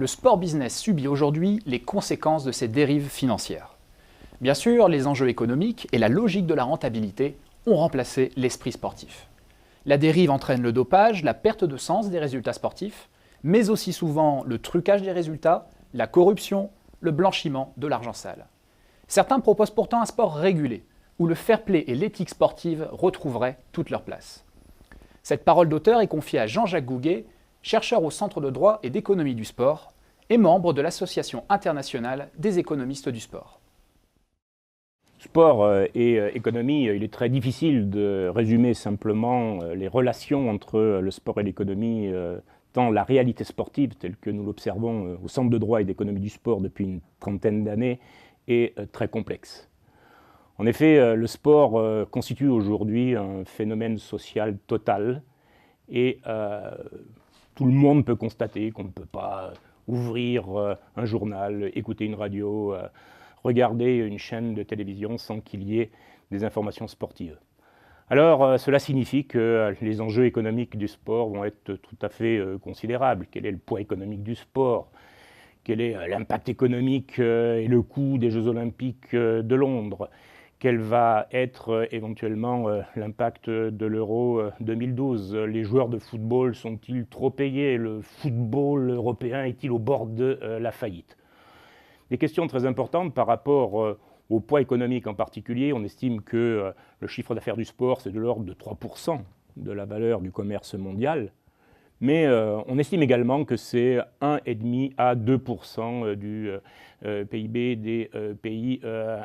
Le sport business subit aujourd'hui les conséquences de ces dérives financières. Bien sûr, les enjeux économiques et la logique de la rentabilité ont remplacé l'esprit sportif. La dérive entraîne le dopage, la perte de sens des résultats sportifs, mais aussi souvent le trucage des résultats, la corruption, le blanchiment de l'argent sale. Certains proposent pourtant un sport régulé, où le fair play et l'éthique sportive retrouveraient toute leur place. Cette parole d'auteur est confiée à Jean-Jacques Gouguet, chercheur au Centre de droit et d'économie du sport et membre de l'Association internationale des économistes du sport. Sport et économie, il est très difficile de résumer simplement les relations entre le sport et l'économie dans la réalité sportive telle que nous l'observons au Centre de droit et d'économie du sport depuis une trentaine d'années est très complexe. En effet, le sport constitue aujourd'hui un phénomène social total et tout le monde peut constater qu'on ne peut pas ouvrir un journal, écouter une radio, regarder une chaîne de télévision sans qu'il y ait des informations sportives. Alors, cela signifie que les enjeux économiques du sport vont être tout à fait considérables. Quel est le poids économique du sport? Quel est l'impact économique et le coût des Jeux Olympiques de Londres? Quel va être éventuellement l'impact de l'Euro 2012? Les joueurs de football sont-ils trop payés? Le football européen est-il au bord de la faillite? Des questions très importantes par rapport au poids économique en particulier. On estime que le chiffre d'affaires du sport, c'est de l'ordre de 3% de la valeur du commerce mondial. Mais on estime également que c'est 1,5 à 2% du PIB des pays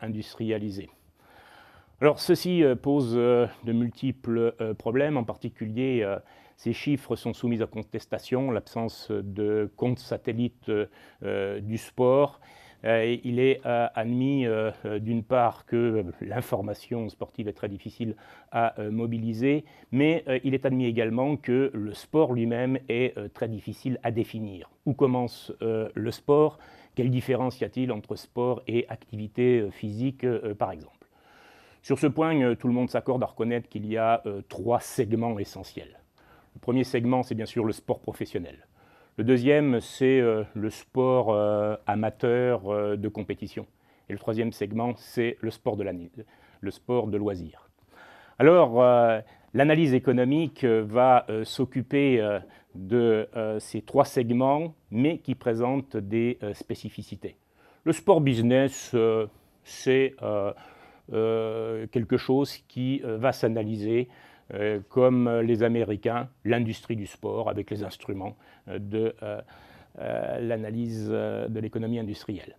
industrialisés. Alors ceci pose de multiples problèmes, en particulier ces chiffres sont soumis à contestation, l'absence de comptes satellites du sport. Il est admis d'une part que l'information sportive est très difficile à mobiliser, mais il est admis également que le sport lui-même est très difficile à définir. Où commence le sport? Quelle différence y a-t-il entre sport et activité physique par exemple? Sur ce point, tout le monde s'accorde à reconnaître qu'il y a 3 segments essentiels. Le premier segment, c'est bien sûr le sport professionnel. Le deuxième, c'est le sport amateur de compétition. Et le troisième segment, c'est le sport de loisir. Alors, l'analyse économique va s'occuper de ces 3 segments, mais qui présentent des spécificités. Le sport business, c'est quelque chose qui va s'analyser comme les Américains, l'industrie du sport avec les instruments de l'analyse de l'économie industrielle.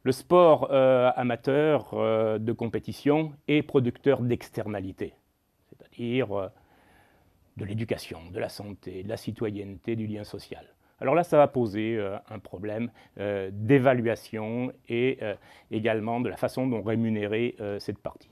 Le sport amateur de compétition est producteur d'externalités, c'est-à-dire de l'éducation, de la santé, de la citoyenneté, du lien social. Alors là, ça va poser un problème d'évaluation et également de la façon dont rémunérer cette partie.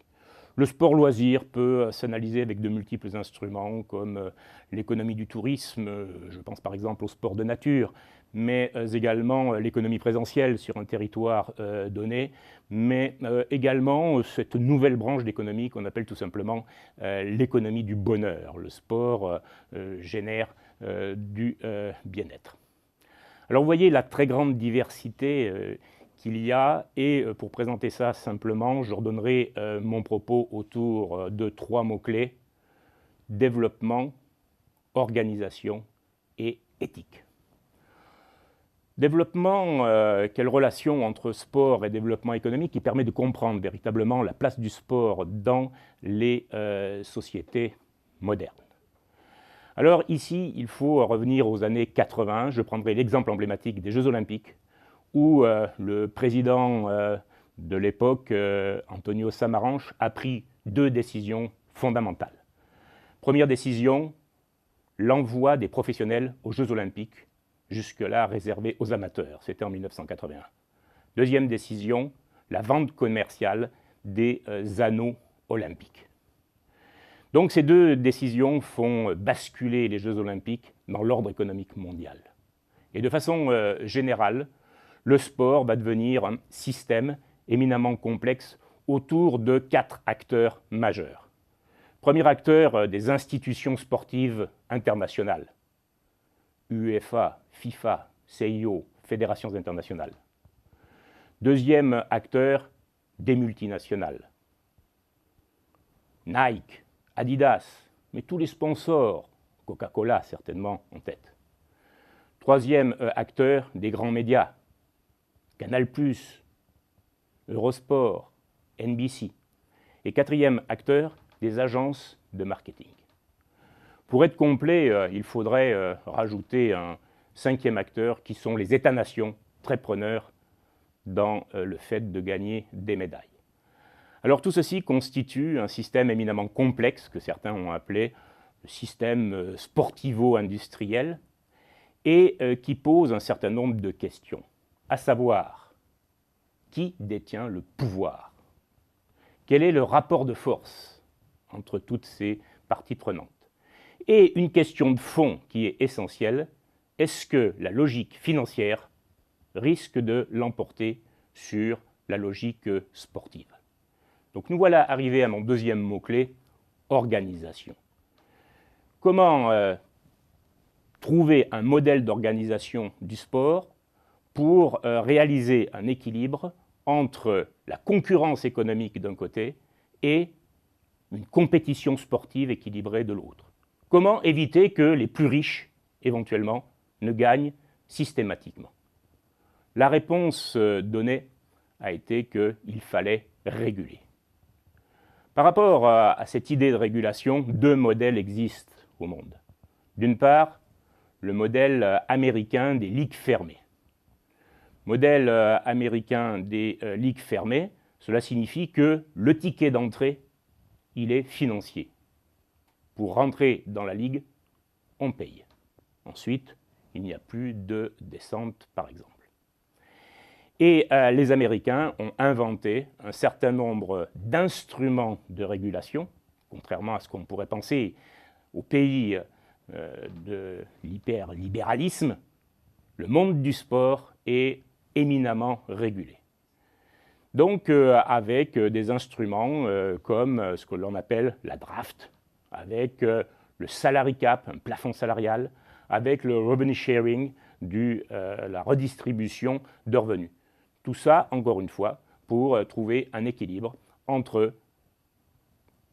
Le sport loisir peut s'analyser avec de multiples instruments comme l'économie du tourisme, je pense par exemple au sport de nature, mais également l'économie présentielle sur un territoire donné, mais également cette nouvelle branche d'économie qu'on appelle tout simplement l'économie du bonheur. Le sport génère du bien-être. Alors vous voyez la très grande diversité qu'il y a, et pour présenter ça simplement, je redonnerai mon propos autour de 3 mots-clés: développement, organisation et éthique. Développement, quelle relation entre sport et développement économique qui permet de comprendre véritablement la place du sport dans les sociétés modernes. Alors ici, il faut revenir aux années 80. Je prendrai l'exemple emblématique des Jeux Olympiques, où le président de l'époque, Antonio Samaranch, a pris 2 décisions fondamentales. Première décision, l'envoi des professionnels aux Jeux Olympiques, jusque-là réservés aux amateurs, c'était en 1981. Deuxième décision, la vente commerciale des anneaux olympiques. Donc ces 2 décisions font basculer les Jeux Olympiques dans l'ordre économique mondial. Et de façon générale, le sport va devenir un système éminemment complexe autour de 4 acteurs majeurs. Premier acteur, des institutions sportives internationales. UEFA, FIFA, CIO, fédérations internationales. Deuxième acteur, des multinationales. Nike, Adidas, mais tous les sponsors, Coca-Cola certainement en tête. Troisième acteur, des grands médias, Canal+, Eurosport, NBC. Et quatrième acteur, des agences de marketing. Pour être complet, il faudrait rajouter un cinquième acteur qui sont les États-nations, très preneurs dans le fait de gagner des médailles. Alors tout ceci constitue un système éminemment complexe que certains ont appelé le système sportivo-industriel et qui pose un certain nombre de questions, à savoir qui détient le pouvoir? Quel est le rapport de force entre toutes ces parties prenantes? Et une question de fond qui est essentielle, est-ce que la logique financière risque de l'emporter sur la logique sportive? Donc nous voilà arrivés à mon deuxième mot-clé, organisation. Comment trouver un modèle d'organisation du sport pour réaliser un équilibre entre la concurrence économique d'un côté et une compétition sportive équilibrée de l'autre? Comment éviter que les plus riches, éventuellement, ne gagnent systématiquement? La réponse donnée a été qu'il fallait réguler. Par rapport à cette idée de régulation, deux modèles existent au monde. D'une part, le modèle américain des ligues fermées. Modèle américain des ligues fermées, cela signifie que le ticket d'entrée, il est financier. Pour rentrer dans la ligue, on paye. Ensuite, il n'y a plus de descente, par exemple. Et les Américains ont inventé un certain nombre d'instruments de régulation, contrairement à ce qu'on pourrait penser au pays de l'hyperlibéralisme. Le monde du sport est éminemment régulé. Donc avec des instruments comme ce que l'on appelle la draft, avec le salary cap, un plafond salarial, avec le revenue sharing, la redistribution de revenus. Tout ça, encore une fois, pour trouver un équilibre entre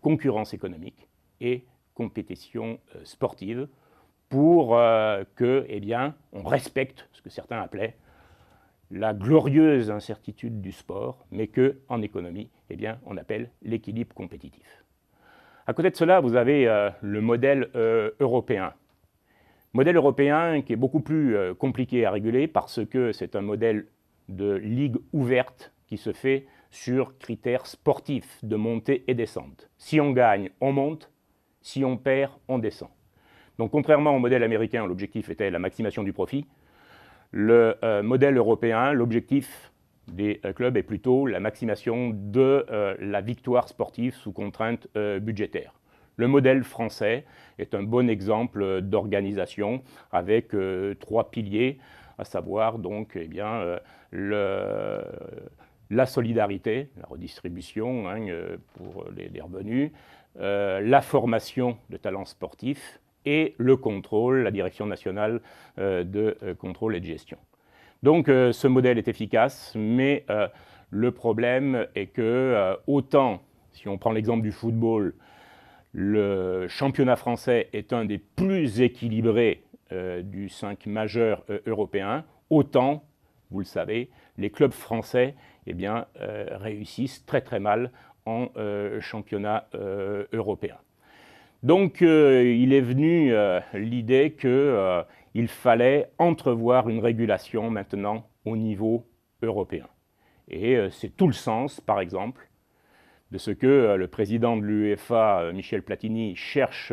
concurrence économique et compétition sportive pour que, eh bien, on respecte ce que certains appelaient la glorieuse incertitude du sport, mais qu'en économie, eh bien, on appelle l'équilibre compétitif. À côté de cela, vous avez le modèle européen. Modèle européen qui est beaucoup plus compliqué à réguler parce que c'est un modèle de ligue ouverte qui se fait sur critères sportifs de montée et descente. Si on gagne, on monte. Si on perd, on descend. Donc contrairement au modèle américain où l'objectif était la maximation du profit, le modèle européen, l'objectif des clubs est plutôt la maximation de la victoire sportive sous contrainte budgétaire. Le modèle français est un bon exemple d'organisation avec trois piliers, à savoir donc eh bien, la solidarité, la redistribution pour les revenus, la formation de talents sportifs et le contrôle, la Direction nationale de contrôle et de gestion. Donc ce modèle est efficace, mais le problème est que autant, si on prend l'exemple du football, le championnat français est un des plus équilibrés du 5 majeurs européens, autant, vous le savez, les clubs français eh bien, réussissent très très mal en championnat européen. Donc il est venu l'idée qu'il fallait entrevoir une régulation maintenant au niveau européen. Et c'est tout le sens, par exemple, de ce que le président de l'UEFA, Michel Platini, cherche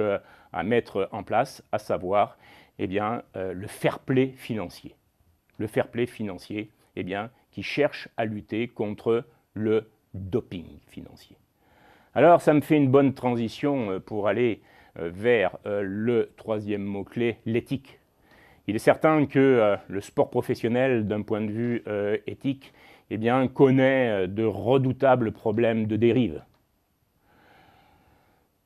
à mettre en place, à savoir eh bien, le fair play financier. Le fair play financier eh bien, qui cherche à lutter contre le doping financier. Alors ça me fait une bonne transition pour aller vers le troisième mot-clé, l'éthique. Il est certain que le sport professionnel, d'un point de vue éthique, eh bien, connaît de redoutables problèmes de dérive.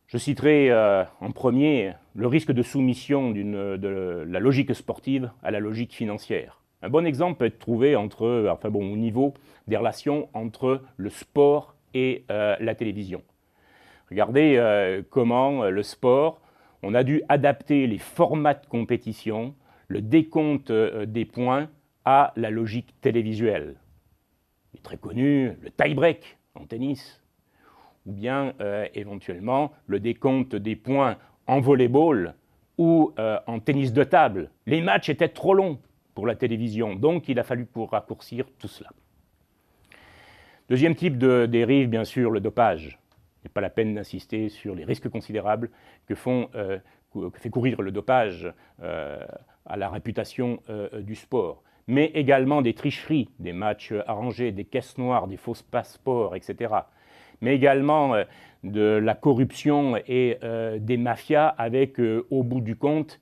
Je citerai en premier le risque de soumission de la logique sportive à la logique financière. Un bon exemple peut être trouvé au niveau des relations entre le sport et la télévision. Regardez comment le sport, on a dû adapter les formats de compétition, le décompte des points à la logique télévisuelle. Il est très connu, le tie-break en tennis, ou bien éventuellement le décompte des points en volleyball ou en tennis de table. Les matchs étaient trop longs pour la télévision, donc il a fallu raccourcir tout cela. Deuxième type de dérive, bien sûr, le dopage. Il n'est pas la peine d'insister sur les risques considérables que fait courir le dopage à la réputation du sport, mais également des tricheries, des matchs arrangés, des caisses noires, des fausses passeports, etc. Mais également de la corruption et des mafias avec, au bout du compte,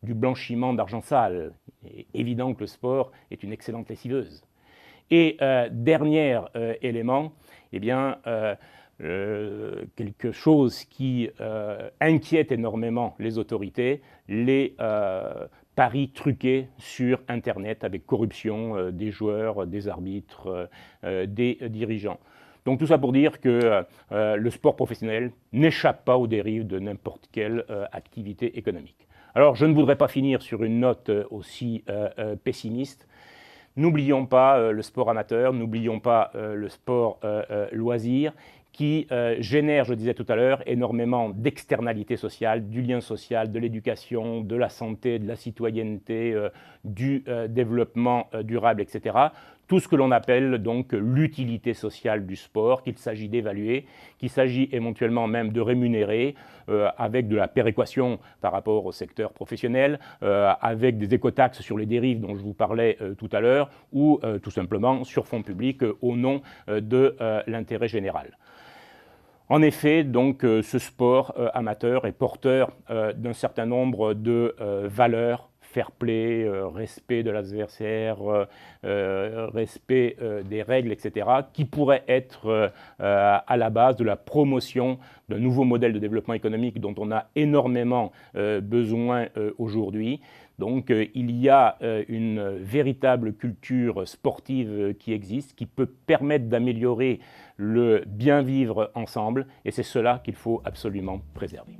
du blanchiment d'argent sale. Il est évident que le sport est une excellente lessiveuse. Et dernier élément, quelque chose qui inquiète énormément les autorités, les paris truqués sur Internet avec corruption des joueurs, des arbitres, des dirigeants. Donc tout ça pour dire que le sport professionnel n'échappe pas aux dérives de n'importe quelle activité économique. Alors je ne voudrais pas finir sur une note aussi pessimiste. N'oublions pas le sport amateur, n'oublions pas le sport loisir, qui génère, je disais tout à l'heure, énormément d'externalités sociales, du lien social, de l'éducation, de la santé, de la citoyenneté, du développement durable, etc. Tout ce que l'on appelle donc l'utilité sociale du sport, qu'il s'agit d'évaluer, qu'il s'agit éventuellement même de rémunérer, avec de la péréquation par rapport au secteur professionnel, avec des écotaxes sur les dérives dont je vous parlais tout à l'heure, ou tout simplement sur fonds publics au nom de l'intérêt général. En effet, donc, ce sport amateur est porteur d'un certain nombre de valeurs, fair play, respect de l'adversaire, respect des règles, etc., qui pourraient être à la base de la promotion d'un nouveau modèle de développement économique dont on a énormément besoin aujourd'hui. Donc il y a une véritable culture sportive qui existe, qui peut permettre d'améliorer le bien vivre ensemble, et c'est cela qu'il faut absolument préserver.